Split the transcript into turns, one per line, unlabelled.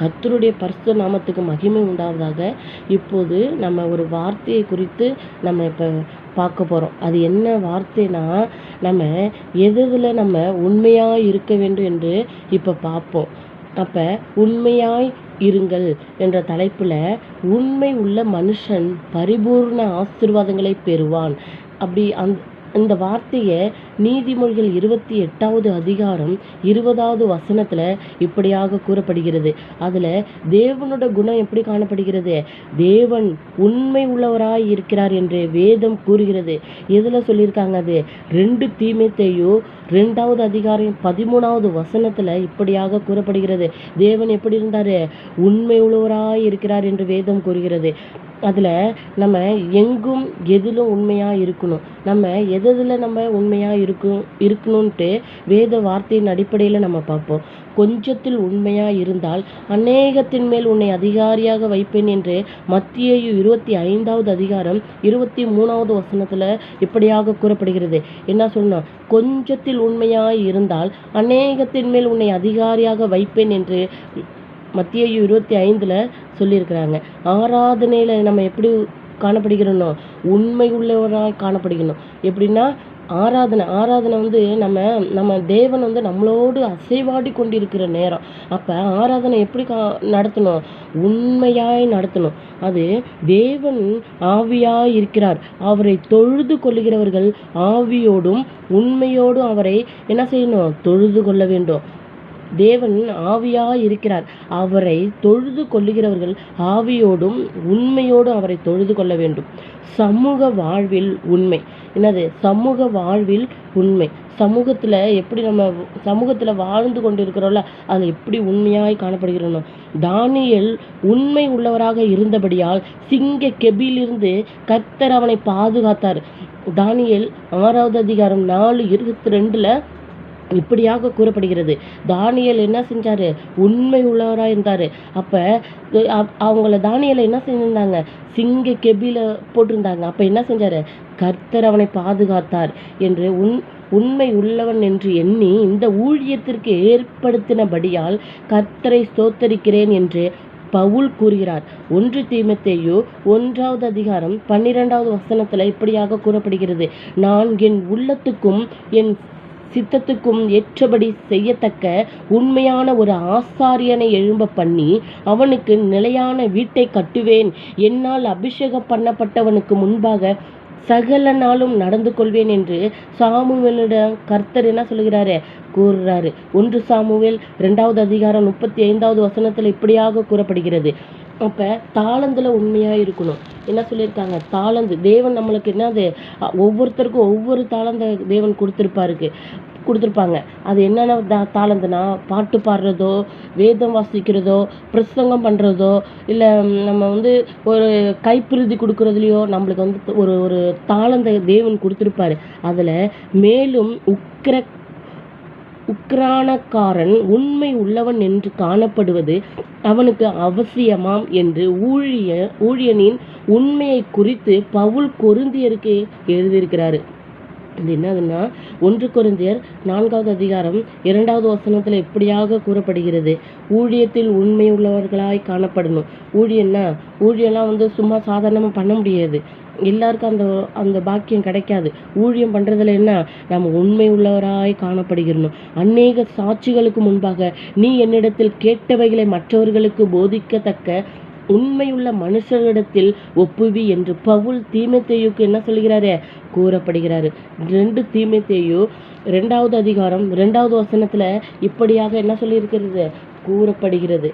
கர்த்தருடைய பரிசுத்த நாமத்துக்கு மகிமை உண்டாவதாக. இப்போது நம்ம ஒரு வார்த்தையை குறித்து நம்ம இப்போ பார்க்க போகிறோம். அது என்ன வார்த்தைனா, நம்ம எதில் நம்ம உண்மையாக இருக்க வேண்டும் என்று இப்போ பார்ப்போம். அப்போ உண்மையாய் இருங்கள் என்ற தலைப்பில், உண்மை உள்ள மனுஷன் பரிபூர்ண ஆசீர்வாதங்களை பெறுவான். அப்படி இந்த வார்த்தையை நீதிமொழிகள் 28வது அதிகாரம் 20வது வசனத்தில் இப்படியாக கூறப்படுகிறது. அதில் தேவனோட குணம் எப்படி காணப்படுகிறது? தேவன் உண்மை உள்ளவராய் இருக்கிறார் என்று வேதம் கூறுகிறது. எதில் சொல்லியிருக்காங்க? அது 2 தீமோத்தேயு 2வது அதிகாரம் 13வது வசனத்தில் இப்படியாக கூறப்படுகிறது. தேவன் எப்படி இருந்தார்? உண்மை உள்ளவராய் இருக்கிறார் என்று வேதம் கூறுகிறது. அதில் நம்ம எங்கும் எதிலும் உண்மையாக இருக்கணும். நம்ம எதில் நம்ம உண்மையாக இருக்கணும்ன்ட்டு வேத வார்த்தையின் அடிப்படையில் நம்ம பார்ப்போம். கொஞ்சத்தில் உண்மையாக இருந்தால் அநேகத்தின் மேல் உன்னை அதிகாரியாக வைப்பேன் என்று மத்தேயு 25வது அதிகாரம் 23வது வசனத்தில் இப்படியாக கூறப்படுகிறது. என்ன சொல்லணும்? கொஞ்சத்தில் உண்மையாக இருந்தால் அநேகத்தின் மேல் உன்னை அதிகாரியாக வைப்பேன் என்று மத்தேயு 25ல் சொல்லியிருக்கிறாங்க. ஆராதனையில் நம்ம எப்படி காணப்படுகிறோம்? உண்மை உள்ளவராக காணப்படுகிறோம். எப்படின்னா, ஆராதனை வந்து நம்ம தேவன் வந்து நம்மளோடு அசைவாடி கொண்டிருக்கிற நேரம். அப்போ ஆராதனை எப்படி நடத்தணும்? உண்மையாய் நடத்தணும். அது தேவன் ஆவியாய் இருக்கிறார். அவரை தொழுது கொள்ளுகிறவர்கள் ஆவியோடும் உண்மையோடும் அவரை என்ன செய்யணும்? தொழுது கொள்ள வேண்டும். தேவன் ஆவியாய் இருக்கிறார். அவரை தொழுது கொள்ளுகிறவர்கள் ஆவியோடும் உண்மையோடும் அவரை தொழுது கொள்ள வேண்டும். சமூக வாழ்வில் உண்மை. என்னது? சமூக வாழ்வில் உண்மை. சமூகத்தில் எப்படி நம்ம சமூகத்தில் வாழ்ந்து கொண்டு இருக்கிறோம்ல, அது எப்படி உண்மையாய் காணப்படுகிறோம். தானியேல் உண்மை உள்ளவராக இருந்தபடியால் சிங்க கெபியிலிருந்து கர்த்தர் அவனை பாதுகாத்தார். தானியேல் 6வது அதிகாரம் 4:22ல் இப்படியாக கூறப்படுகிறது. தானியேல் என்ன செஞ்சாரு? உண்மை உள்ளவராக இருந்தார். அப்போ அவங்கள தானியேலை என்ன செஞ்சிருந்தாங்க? சிங்க கெபியில் போட்டிருந்தாங்க. அப்போ என்ன செஞ்சார்? கர்த்தர் அவனை பாதுகாத்தார் என்று உண்மை உள்ளவன் என்று எண்ணி இந்த ஊழியத்திற்கு ஏற்படுத்தினபடியால் கர்த்தரை ஸ்தோத்தரிக்கிறேன் என்று பவுல் கூறுகிறார். 1 தீமோத்தேயு 1வது அதிகாரம் 12வது வசனத்தில் இப்படியாக கூறப்படுகிறது. நான் என் உள்ளத்துக்கும் என் சித்தத்துக்கும் ஏற்றபடி செய்யத்தக்க உண்மையான ஒரு ஆசாரியனை எழும்ப பண்ணி அவனுக்கு நிலையான வீட்டை கட்டுவேன். என்னால் அபிஷேகம் பண்ணப்பட்டவனுக்கு முன்பாக சகல நாளும் நடந்து கொள்வேன் என்று சாமுவேலிடம் கர்த்தர் என்ன சொல்கிறாரு? கூறுறாரு. 1 சாமுவேல் 2வது அதிகாரம் 35வது வசனத்தில் இப்படியாக கூறப்படுகிறது. அப்போ தாளந்தில் உண்மையாக இருக்கணும். என்ன சொல்லியிருக்காங்க? தாளந்து தேவன் நம்மளுக்கு என்னது? ஒவ்வொருத்தருக்கும் ஒவ்வொரு தாளந்த தேவன் கொடுத்துருப்பாங்க. அது என்னென்ன தாளந்துனா, பாட்டு பாடுறதோ, வேதம் வாசிக்கிறதோ, பிரசங்கம் பண்ணுறதோ, இல்லை நம்ம வந்து ஒரு கைப்பிருதி கொடுக்குறதுலையோ நம்மளுக்கு வந்து ஒரு தாளந்த தேவன் கொடுத்துருப்பாரு. அதில் மேலும் உக்கிரானக்காரன் உண்மை உள்ளவன் என்று காணப்படுவது அவனுக்கு அவசியமாம் என்று ஊழியனின் உண்மையை குறித்து பவுல் கொரிந்தியருக்கு எழுதியிருக்கிறாரு. இது என்னதுன்னா, 1 கொரிந்தியர் 4வது அதிகாரம் 2வது வசனத்தில் இப்படியாக கூறப்படுகிறது. ஊழியத்தில் உண்மை உள்ளவர்களாய் காணப்படணும். ஊழியெல்லாம் வந்து சும்மா சாதாரணமாக பண்ண முடியாது. எல்லாருக்கும் அந்த பாக்கியம் கிடைக்காது. ஊழியம் பண்ணுறதுல என்ன? நம்ம உண்மை உள்ளவராய் காணப்படுகிறோம். அநேக சாட்சிகளுக்கு முன்பாக நீ என்னிடத்தில் கேட்டவைகளை மற்றவர்களுக்கு போதிக்கத்தக்க உண்மையுள்ள மனுஷர்களிடத்தில் ஒப்புவி என்று பவுல் தீமோத்தேயுக்கு என்ன சொல்கிறாரு? கூறப்படுகிறாரு. 2 தீமோத்தேயு 2வது அதிகாரம் 2வது வசனத்தில் இப்படியாக என்ன சொல்லியிருக்கிறது? கூறப்படுகிறது.